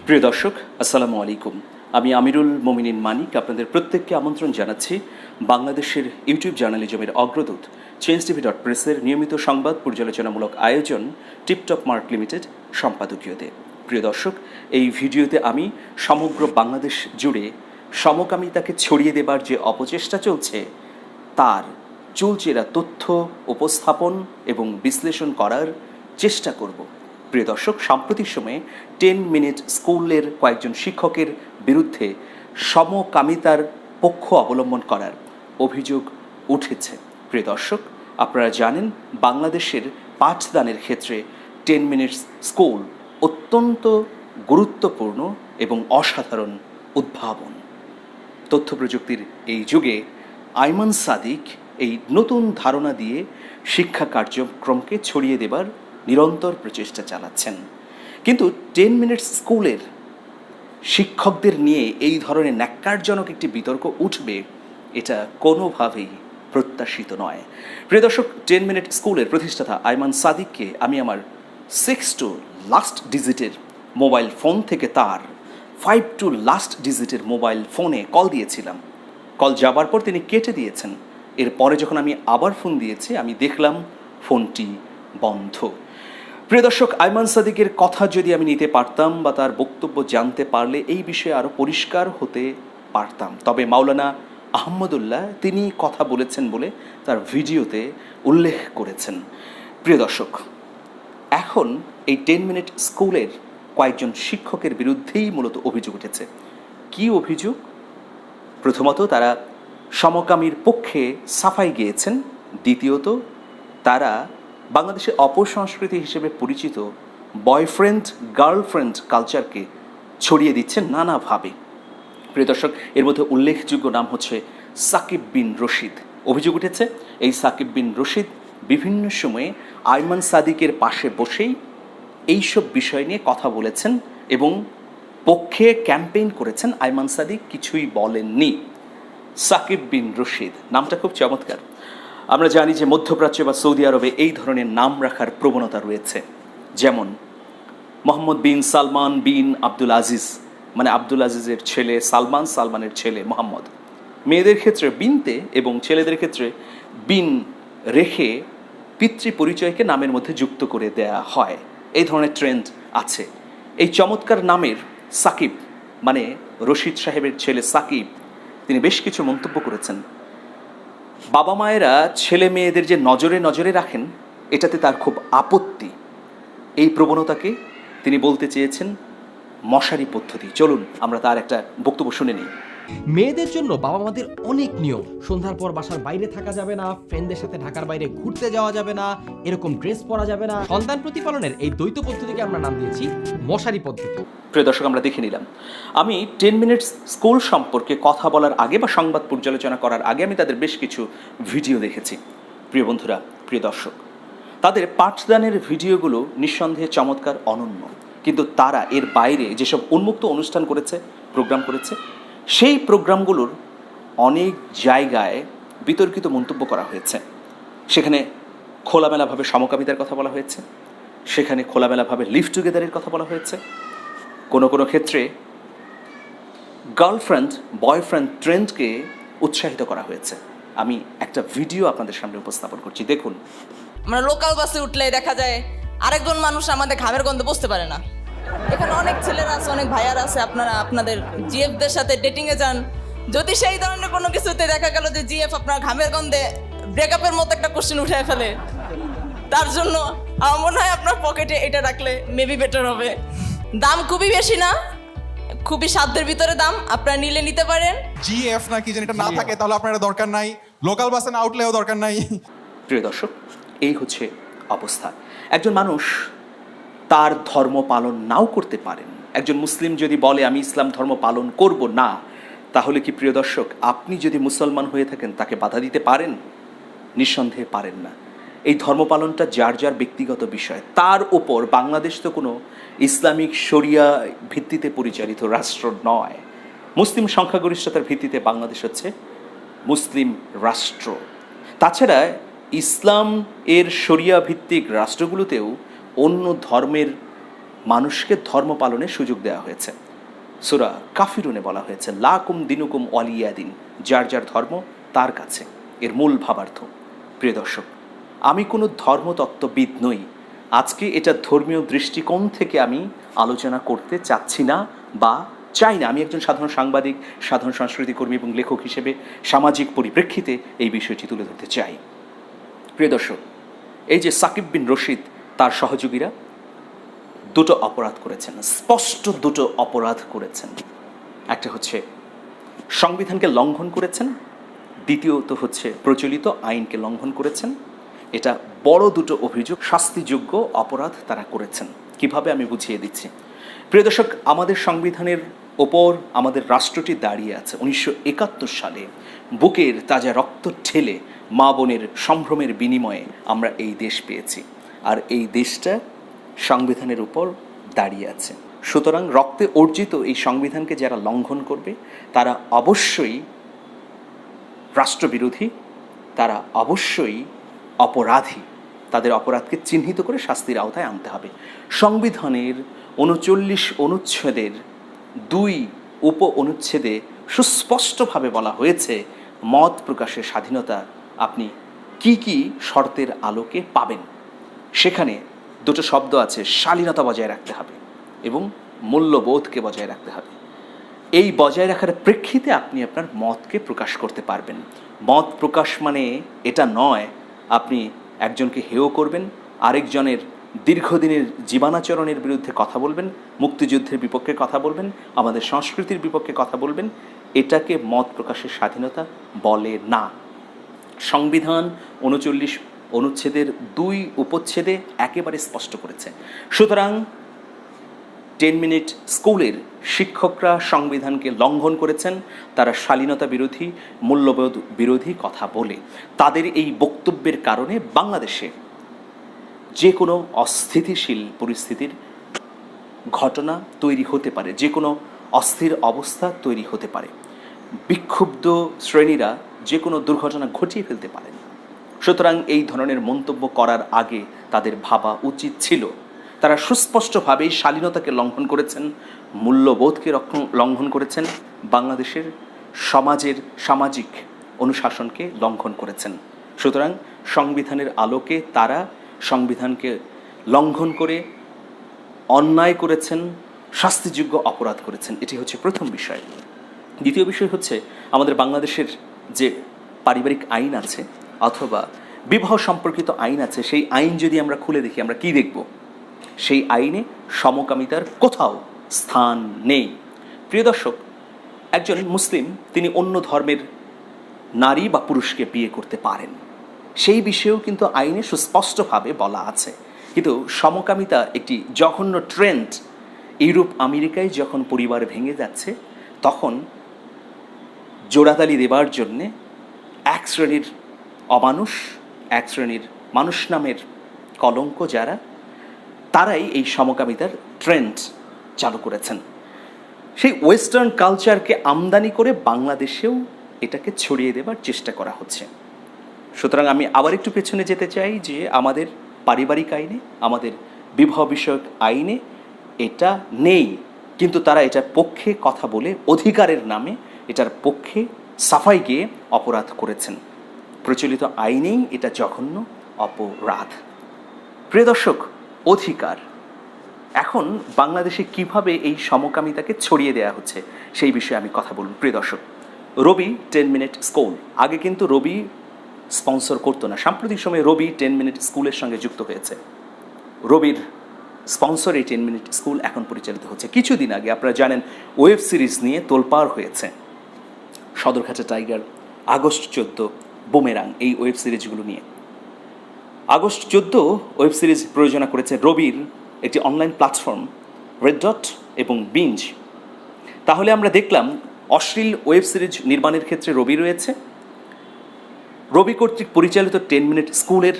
প্রিয় দর্শক, আসসালামু আলাইকুম। আমি আমিরুল মোমিনিন মানিক আপনাদের প্রত্যেককে আমন্ত্রণ জানাচ্ছি বাংলাদেশের ইউটিউব জার্নালিজমের অগ্রদূত changeTV.press-এর নিয়মিত সংবাদ পর্যালোচনামূলক আয়োজন টিপটপ মার্ক লিমিটেড সম্পাদকীয়তে। প্রিয় দর্শক, এই ভিডিওতে আমি সমগ্র বাংলাদেশ জুড়ে সমকামিতাকে ছড়িয়ে দেবার যে অপচেষ্টা চলছে তার চুলচেরা তথ্য উপস্থাপন এবং বিশ্লেষণ করার চেষ্টা করব। প্রিয় দর্শক, সাম্প্রতিক সময়ে 10 মিনিট স্কুলের কয়েকজন শিক্ষকের বিরুদ্ধে সমকামিতার পক্ষ অবলম্বন করার অভিযোগ উঠেছে। প্রিয় দর্শক, আপনারা জানেন বাংলাদেশের পাঠদানের ক্ষেত্রে 10 মিনিটস স্কুল অত্যন্ত গুরুত্বপূর্ণ এবং অসাধারণ উদ্ভাবন। তথ্য প্রযুক্তির এই যুগে আইমান সাদিক এই নতুন ধারণা দিয়ে শিক্ষা কার্যক্রমকে ছড়িয়ে দেবার নিরন্তর প্রচেষ্টা চালাচ্ছেন। কিন্তু 10 মিনিটস স্কুলের শিক্ষকদের নিয়ে এই ধরনের ন্যাক্কারজনক একটি বিতর্ক উঠবে, এটা কোনোভাবেই প্রত্যাশিত নয়। প্রিয় দর্শক, 10 মিনিট স্কুলের প্রতিষ্ঠাতা আইমান সাদিককে আমি আমার 6 টু লাস্ট ডিজিটের মোবাইল ফোন থেকে তার 5 টু লাস্ট ডিজিটের মোবাইল ফোনে কল দিয়েছিলাম। কল যাবার পর তিনি কেটে দিয়েছেন। এরপরে যখন আমি আবার ফোন দিয়েছি আমি দেখলাম ফোনটি বন্ধ। প্রিয় দর্শক, আইমান সাদিকের কথা যদি আমি নিতে পারতাম বা তার বক্তব্য জানতে পারলে এই বিষয়ে আরও পরিষ্কার হতে পারতাম। তবে মাওলানা আহমদুল্লাহ তিনি কথা বলেছেন বলে তার ভিডিওতে উল্লেখ করেছেন। প্রিয় দর্শক, এখন এই 10 মিনিট স্কুলের কয়েকজন শিক্ষকের বিরুদ্ধেই মূলত অভিযোগ উঠেছে। কী অভিযোগ? প্রথমত, তারা সমকামীর পক্ষে সাফাই গিয়েছেন। দ্বিতীয়ত, তারা বাংলাদেশের অপসংস্কৃতি হিসেবে পরিচিত বয়ফ্রেন্ড গার্লফ্রেন্ড কালচারকে ছড়িয়ে দিচ্ছেন নানাভাবে। প্রিয় দর্শক, এর মধ্যে উল্লেখযোগ্য নাম হচ্ছে সাকিব বিন রশিদ। অভিযোগ উঠেছে এই সাকিব বিন রশিদ বিভিন্ন সময়ে আইমান সাদিকের পাশে বসেই এইসব বিষয় নিয়ে কথা বলেছেন এবং পক্ষে ক্যাম্পেইন করেছেন। আইমান সাদিক কিছুই বলেননি। সাকিব বিন রশিদ নামটা খুব চমৎকার। আমরা জানি যে মধ্যপ্রাচ্য বা সৌদি আরবে এই ধরনের নাম রাখার প্রবণতা রয়েছে। যেমন মোহাম্মদ বিন সালমান বিন আব্দুল আজিজ, মানে আব্দুল আজিজের ছেলে সালমান, সালমানের ছেলে মোহাম্মদ। মেয়েদের ক্ষেত্রে বিনতে এবং ছেলেদের ক্ষেত্রে বিন রেখে পিতৃ পরিচয়কে নামের মধ্যে যুক্ত করে দেয়া হয়। এই ধরনের ট্রেন্ড আছে। এই চমৎকার নামের সাকিব, মানে রশিদ সাহেবের ছেলে সাকিব, তিনি বেশ কিছু মন্তব্য করেছেন। বাবা মায়েরা ছেলে মেয়েদের যে নজরে নজরে রাখেন, এটাতে তার খুব আপত্তি। এই প্রবণতাকে তিনি বলতে চেয়েছেন মশারি পদ্ধতি। চলুন আমরা তার একটা বক্তব্য শুনে নিই। মেয়েদের জন্য বাবা মাদের অনেক নিয়ম। সন্ধ্যার পর বাসার বাইরে থাকা যাবে না, ফ্রেন্ডদের সাথে ঢাকার বাইরে ঘুরতে যাওয়া যাবে না, এরকম ড্রেস পরা যাবে না। সন্তান প্রতিপালনের এই দ্বৈত পদ্ধতিকে আমরা নাম দিয়েছি মশারি পদ্ধতি। প্রিয় দর্শক, আমরা দেখে নিলাম। আমি 10 মিনিটস স্কুল সম্পর্কে কথা বলার আগে বা সংবাদ পর্যালোচনা করার আগে আমি তাদের বেশ কিছু ভিডিও দেখেছি। প্রিয় বন্ধুরা, প্রিয় দর্শক, তাদের পাঠদানের ভিডিওগুলো নিঃসন্দেহে চমৎকার, অনন্য। কিন্তু তারা এর বাইরে যেসব উন্মুক্ত অনুষ্ঠান করেছে, প্রোগ্রাম করেছে, সেই প্রোগ্রামগুলোর অনেক জায়গায় বিতর্কিত মন্তব্য করা হয়েছে। সেখানে খোলামেলাভাবে সমকামিতার কথা বলা হয়েছে, সেখানে খোলামেলাভাবে লিভ টুগেদারের কথা বলা হয়েছে, কোনো কোনো ক্ষেত্রে গার্লফ্রেন্ড বয়ফ্রেন্ড ট্রেন্ডকে উৎসাহিত করা হয়েছে। আমি একটা ভিডিও আপনাদের সামনে উপস্থাপন করছি, দেখুন। আমরা লোকাল বাসে উঠলেই দেখা যায় আরেকজন মানুষ আমাদের ঘামের গন্ধে বুঝতে পারে না। এখানে অনেক ছেলেরা আছে, অনেক ভাইয়ারা আছে, আপনারা আপনাদের জিএফদের সাথে ডেটিংয়ে যান, যদি সেই ধরনের কোনো কিছুতে দেখা গেল যে জিএফ আপনার ঘামের গন্ধে ব্রেকআপের মতো একটা কোশ্চেন উঠে ফেলে, তার জন্য আমার মনে হয় আপনার পকেটে এটা রাখলে মেবি বেটার হবে। দাম খুবই বেশি না, খুবই সাধ্যের ভিতরে দাম, আপনারা নিলে নিতে পারেন। জিএফ নাকি যেন এটা না থাকে তাহলে আপনার এটা দরকার নাই, লোকাল বাসে না উঠলেও দরকার নাই। প্রিয় দর্শক, এই হচ্ছে অবস্থা। একজন মানুষ তার ধর্ম পালন নাও করতে পারেন। একজন মুসলিম যদি বলে আমি ইসলাম ধর্ম পালন করব না, তাহলে কি প্রিয় দর্শক আপনি যদি মুসলমান হয়ে থাকেন তাকে বাধা দিতে পারেন? নিঃসন্দেহে পারেন না। এই ধর্ম পালনটা যার যার ব্যক্তিগত বিষয়। তার ওপর বাংলাদেশ তো কোনো ইসলামিক শরিয়া ভিত্তিতে পরিচালিত রাষ্ট্র নয়। মুসলিম সংখ্যাগরিষ্ঠতার ভিত্তিতে বাংলাদেশ হচ্ছে মুসলিম রাষ্ট্র। তাছাড়া ইসলাম এর শরিয়া ভিত্তিক রাষ্ট্রগুলোতেও অন্য ধর্মের মানুষকে ধর্ম পালনের সুযোগ দেওয়া হয়েছে। সূরা কাফিরুনে বলা হয়েছে লাকুম দিনুকুম ওয়ালিয়া দিন, যার যার ধর্ম তার কাছে, এর মূল ভাবার্থ। প্রিয় দর্শক, আমি কোনো ধর্মতত্ত্ববিদ নই। আজকে এটা ধর্মীয় দৃষ্টিকোণ থেকে আমি আলোচনা করতে চাচ্ছি না বা চাই না। আমি একজন সাধারণ সাংবাদিক, সাধারণ সংস্কৃতি কর্মী এবং লেখক হিসেবে সামাজিক পরিপ্রেক্ষিতে এই বিষয়টি তুলে ধরতে চাই। প্রিয় দর্শক, এই যে সাকিব বিন রশিদ তার সহযোগীরা দুটো অপরাধ করেছেন, স্পষ্ট দুটো অপরাধ করেছেন। একটা হচ্ছে সংবিধানকে লঙ্ঘন করেছেন, দ্বিতীয়ত হচ্ছে প্রচলিত আইনকে লঙ্ঘন করেছেন। এটা বড় দুটো অভিযোগ, শাস্তিযোগ্য অপরাধ তারা করেছেন। কিভাবে আমি বুঝিয়ে দিচ্ছি। প্রিয় দর্শক, আমাদের সংবিধানের ওপর আমাদের রাষ্ট্রটি দাঁড়িয়ে আছে 1971 সালে। বুকের তাজা রক্ত ঠেলে মা বোনের সম্ভ্রমের বিনিময়ে আমরা এই দেশ পেয়েছি, আর এই দেশটা সংবিধানের উপর দাঁড়িয়ে আছে। সুতরাং রক্তে অর্জিত এই সংবিধানকে যারা লঙ্ঘন করবে তারা অবশ্যই রাষ্ট্রবিরোধী, তারা অবশ্যই অপরাধী। তাদের অপরাধকে চিহ্নিত করে শাস্তির আওতায় আনতে হবে। সংবিধানের 39 অনুচ্ছেদের 2 উপ অনুচ্ছেদে সুস্পষ্টভাবে বলা হয়েছে মত প্রকাশের স্বাধীনতা আপনি কি কি শর্তের আলোকে পাবেন। সেখানে দুটো শব্দ আছে, শালীনতা বজায় রাখতে হবে এবং মূল্যবোধকে বজায় রাখতে হবে। এই বজায় রাখার প্রেক্ষিতে আপনি আপনার মতকে প্রকাশ করতে পারবেন। মত প্রকাশ মানে এটা নয় আপনি একজনকে হেয় করবেন, আরেকজনের দীর্ঘদিনের জীবনাচরণের বিরুদ্ধে কথা বলবেন, মুক্তিযুদ্ধের বিপক্ষে কথা বলবেন, আমাদের সংস্কৃতির বিপক্ষে কথা বলবেন। এটাকে মত প্রকাশের স্বাধীনতা বলে না। সংবিধান 39 অনুচ্ছেদের 2 উপচ্ছেদে একেবারে স্পষ্ট করেছে। সুতরাং 10 মিনিট স্কুলের শিক্ষকরা সংবিধানকে লঙ্ঘন করেছেন। তারা শালীনতা বিরোধী, মূল্যবোধ বিরোধী কথা বলে। তাদের এই বক্তব্যের কারণে বাংলাদেশে যে কোনো অস্থিতিশীল পরিস্থিতির ঘটনা তৈরি হতে পারে, যে কোনো অস্থির অবস্থা তৈরি হতে পারে। বিক্ষুব্ধ শ্রেণীরা যে কোনো দুর্ঘটনা ঘটিয়ে ফেলতে পারেন। সুতরাং এই ধরনের মন্তব্য করার আগে তাদের ভাবা উচিত ছিল। তারা সুস্পষ্টভাবেই শালীনতাকে লঙ্ঘন করেছেন, মূল্যবোধকে লঙ্ঘন করেছেন, বাংলাদেশের সমাজের সামাজিক অনুশাসনকে লঙ্ঘন করেছেন। সুতরাং সংবিধানের আলোকে তারা সংবিধানকে লঙ্ঘন করে অন্যায় করেছেন, শাস্তিযোগ্য অপরাধ করেছেন। এটি হচ্ছে প্রথম বিষয়। দ্বিতীয় বিষয় হচ্ছে আমাদের বাংলাদেশের যে পারিবারিক আইন আছে অথবা বিবাহ সম্পর্কিত আইন আছে, সেই আইন যদি আমরা খুলে দেখি আমরা কি দেখব? সেই আইনে সমকামিতার কোথাও স্থান নেই। প্রিয় দর্শক, একজন মুসলিম তিনি অন্য ধর্মের নারী বা পুরুষকে বিয়ে করতে পারেন, সেই বিষয়েও কিন্তু আইনে সুস্পষ্টভাবে বলা আছে। কিন্তু সমকামিতা একটি জঘন্য ট্রেন্ড। ইউরোপ আমেরিকায় যখন পরিবার ভেঙে যাচ্ছে তখন জোড়াতালি দেবার জন্যে এক শ্রেণীর অমানুষ, এক শ্রেণীর মানুষ নামের কলঙ্ক যারা, তারাই এই সমকামিতার ট্রেন্ড চালু করেছেন। সেই ওয়েস্টার্ন কালচারকে আমদানি করে বাংলাদেশেও এটাকে ছড়িয়ে দেবার চেষ্টা করা হচ্ছে। সুতরাং আমি আবার একটু পেছনে যেতে চাই যে আমাদের পারিবারিক আইনে, আমাদের বিবাহ বিষয়ক আইনে এটা নেই, কিন্তু তারা এটার পক্ষে কথা বলে অধিকারের নামে এটার পক্ষে সাফাই গিয়ে অপরাধ করেছেন। প্রচলিত আইনেই এটা জঘন্য অপরাধ। প্রিয় দর্শক, অধিকার এখন বাংলাদেশে কিভাবে এই সমকামিতাকে ছড়িয়ে দেওয়া হচ্ছে সেই বিষয়ে আমি কথা বলব। প্রিয় দর্শক, রবি 10 মিনিট স্কুল, আগে কিন্তু রবি স্পন্সর করতো না, সাম্প্রতিক সময়ে রবি 10 মিনিট স্কুলের সঙ্গে যুক্ত হয়েছে। রবির স্পন্সর এই 10 মিনিট স্কুল এখন পরিচালিত হচ্ছে। কিছুদিন আগে আপনারা জানেন ওয়েব সিরিজ নিয়ে তোলপাড় হয়েছে। সদরঘাটে টাইগার, আগস্ট 14, বুমেরাং, এই ওয়েব সিরিজগুলো নিয়ে। আগস্ট 14 ওয়েব সিরিজ প্রযোজনা করেছে রবির একটি অনলাইন প্ল্যাটফর্ম রেড ডট এবং বিঞ্জ। তাহলে আমরা দেখলাম অশ্লীল ওয়েব সিরিজ নির্মাণের ক্ষেত্রে রবি রয়েছে। রবি কর্তৃক পরিচালিত 10 মিনিট স্কুলের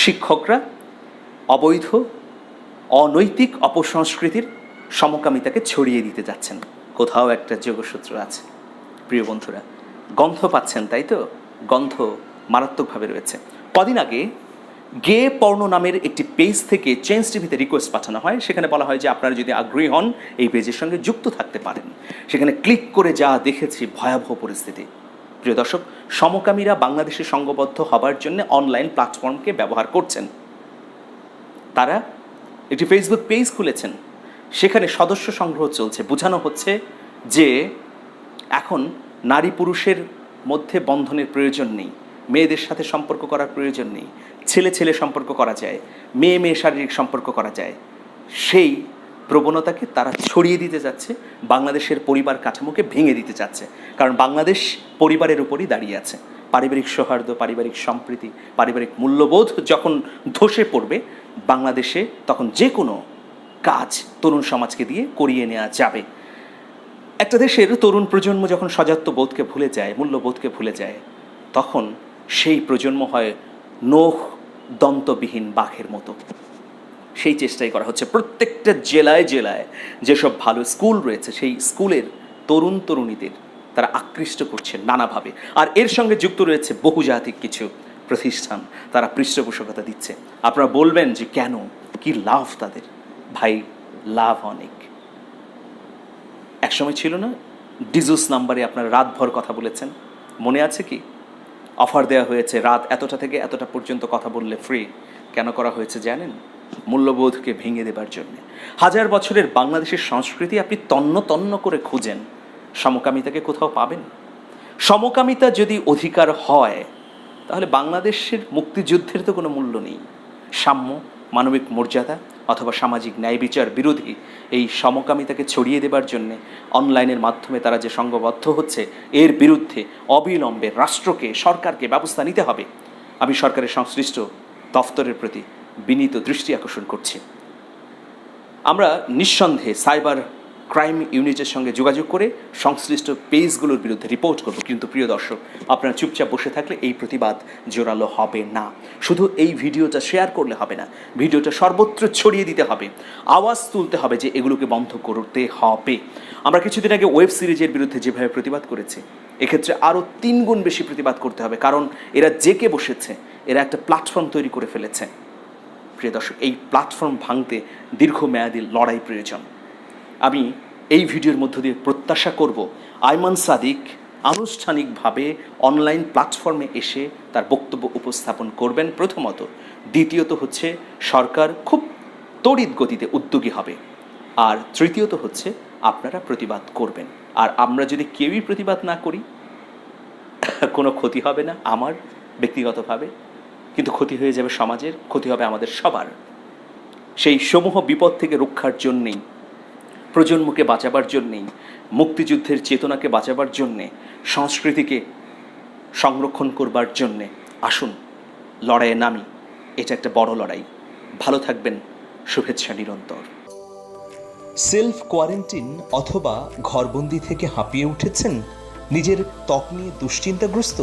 শিক্ষকরা অবৈধ, অনৈতিক অপসংস্কৃতির সমকামিতাকে ছড়িয়ে দিতে যাচ্ছেন। কোথাও একটা যোগসূত্র আছে। প্রিয় বন্ধুরা, গন্ধ পাচ্ছেন তাই তো? গন্ধ মারাত্মকভাবে রয়েছে। কদিন আগে গে পর্ণ নামের একটি পেজ থেকে চেঞ্জ টিভিতে রিকোয়েস্ট পাঠানো হয়। সেখানে বলা হয় যে আপনারা যদি আগ্রহী হন এই পেজের সঙ্গে যুক্ত থাকতে পারেন। সেখানে ক্লিক করে যা দেখেছি ভয়াবহ পরিস্থিতি। প্রিয় দর্শক, সমকামীরা বাংলাদেশে সংঘবদ্ধ হবার জন্য অনলাইন প্ল্যাটফর্মকে ব্যবহার করছেন। তারা একটি ফেসবুক পেজ খুলেছেন, সেখানে সদস্য সংগ্রহ চলছে। বোঝানো হচ্ছে যে এখন নারী পুরুষের মধ্যে বন্ধনের প্রয়োজন নেই, মেয়েদের সাথে সম্পর্ক করার প্রয়োজন নেই, ছেলে ছেলে সম্পর্ক করা যায়, মেয়ে মেয়ে শারীরিক সম্পর্ক করা যায়। সেই প্রবণতাকে তারা ছড়িয়ে দিতে যাচ্ছে, বাংলাদেশের পরিবার কাঠামোকে ভেঙে দিতে চাচ্ছে। কারণ বাংলাদেশ পরিবারের উপরই দাঁড়িয়ে আছে। পারিবারিক সৌহার্দ্য, পারিবারিক সম্প্রীতি, পারিবারিক মূল্যবোধ যখন ধসে পড়বে বাংলাদেশে, তখন যে কোনো কাজ তরুণ সমাজকে দিয়ে করিয়ে নেওয়া যাবে। একটা দেশের তরুণ প্রজন্ম যখন সজাত্য বোধকে ভুলে যায়, মূল্যবোধকে ভুলে যায়, তখন সেই প্রজন্ম হয় নখ দন্তবিহীন বাঘের মতো। সেই চেষ্টাই করা হচ্ছে। প্রত্যেকটা জেলায় জেলায় যেসব ভালো স্কুল রয়েছে, সেই স্কুলের তরুণ তরুণীদের তারা আকৃষ্ট করছে নানাভাবে। আর এর সঙ্গে যুক্ত রয়েছে বহুজাতিক কিছু প্রতিষ্ঠান, তারা পৃষ্ঠপোষকতা দিচ্ছে। আপনারা বলবেন যে কেন, কি লাভ তাদের? ভাই, লাভ অনেক। একসময় ছিল না, ডিজুস নাম্বারে আপনারা রাতভর কথা বলেছেন, মনে আছে কি? অফার দেওয়া হয়েছে রাত এতটা থেকে এতটা পর্যন্ত কথা বললে ফ্রি। কেন করা হয়েছে জানেন? মূল্যবোধকে ভেঙে দেবার জন্য। হাজার বছরের বাংলাদেশের সংস্কৃতি আপনি তন্ন তন্ন করে খুঁজেন, সমকামিতাকে কোথাও পাবেন? সমকামিতা যদি অধিকার হয় তাহলে বাংলাদেশের মুক্তিযুদ্ধের তো কোনো মূল্য নেই। সাম্য, মানবিক মর্যাদা অথবা সামাজিক ন্যায় বিচার বিরোধী এই সমকামিতাকে ছড়িয়ে দেবার জন্যে অনলাইনের মাধ্যমে তারা যে সংঘবদ্ধ হচ্ছে, এর বিরুদ্ধে অবিলম্বে রাষ্ট্রকে, সরকারকে ব্যবস্থা নিতে হবে। আমি সরকারের সংশ্লিষ্ট দফতরের প্রতি বিনীত দৃষ্টি আকর্ষণ করছি। আমরা নিঃসন্দেহে সাইবার ক্রাইম ইউনিটের সঙ্গে যোগাযোগ করে সংশ্লিষ্ট পেজগুলোর বিরুদ্ধে রিপোর্ট করব। কিন্তু প্রিয় দর্শক, আপনারা চুপচাপ বসে থাকলে এই প্রতিবাদ জোরালো হবে না। শুধু এই ভিডিওটা শেয়ার করলে হবে না, ভিডিওটা সর্বত্র ছড়িয়ে দিতে হবে, আওয়াজ তুলতে হবে যে এগুলোকে বন্ধ করতে হবে। আমরা কিছুদিন আগে ওয়েব সিরিজের বিরুদ্ধে যেভাবে প্রতিবাদ করেছি, এক্ষেত্রে আরও 3 গুণ বেশি প্রতিবাদ করতে হবে। কারণ এরা জেকে বসেছে, এরা একটা প্ল্যাটফর্ম তৈরি করে ফেলেছে। প্রিয় দর্শক, এই প্ল্যাটফর্ম ভাঙতে দীর্ঘমেয়াদী লড়াই প্রয়োজন। আমি এই ভিডিওর মধ্য দিয়ে প্রত্যাশা করব আইমান সাদিক আনুষ্ঠানিকভাবে অনলাইন প্ল্যাটফর্মে এসে তার বক্তব্য উপস্থাপন করবেন, প্রথমত। দ্বিতীয়ত হচ্ছে সরকার খুব তড়িৎ গতিতে উদ্যোগী হবে। আর তৃতীয়ত হচ্ছে আপনারা প্রতিবাদ করবেন। আর আমরা যদি কেউই প্রতিবাদ না করি, কোনো ক্ষতি হবে না আমার ব্যক্তিগতভাবে, কিন্তু ক্ষতি হয়ে যাবে সমাজের, ক্ষতি হবে আমাদের সবার। সেই সমূহ বিপদ থেকে রক্ষার জন্যেই, প্রজন্মকে বাঁচাবার জন্যেই, মুক্তিযুদ্ধের চেতনাকে বাঁচাবার জন্যে, সংস্কৃতিকে সংরক্ষণ করবার জন্যে আসুন লড়াইয়ে নামি। এটা একটা বড় লড়াই। ভালো থাকবেন, শুভেচ্ছা নিরন্তর। সেলফ কোয়ারেন্টিন অথবা ঘরবন্দি থেকে হাঁপিয়ে উঠেছেন, নিজের ত্বক নিয়ে দুশ্চিন্তাগ্রস্ত,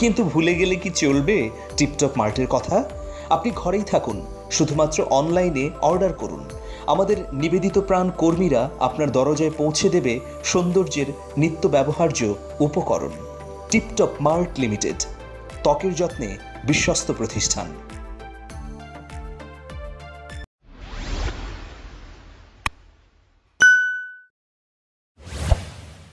কিন্তু ভুলে গেলে কি চলবে টিপটপ মার্টের কথা? আপনি ঘরেই থাকুন, শুধুমাত্র অনলাইনে অর্ডার করুন। আমাদের নিবেদিত প্রাণ কর্মীরা আপনার দরজায় পৌঁছে দেবে সৌন্দর্যের নিত্য ব্যবহার্য উপকরণ। টিপটপ মার্ট লিমিটেড, ত্বকের যত্নে বিশ্বস্ত প্রতিষ্ঠান।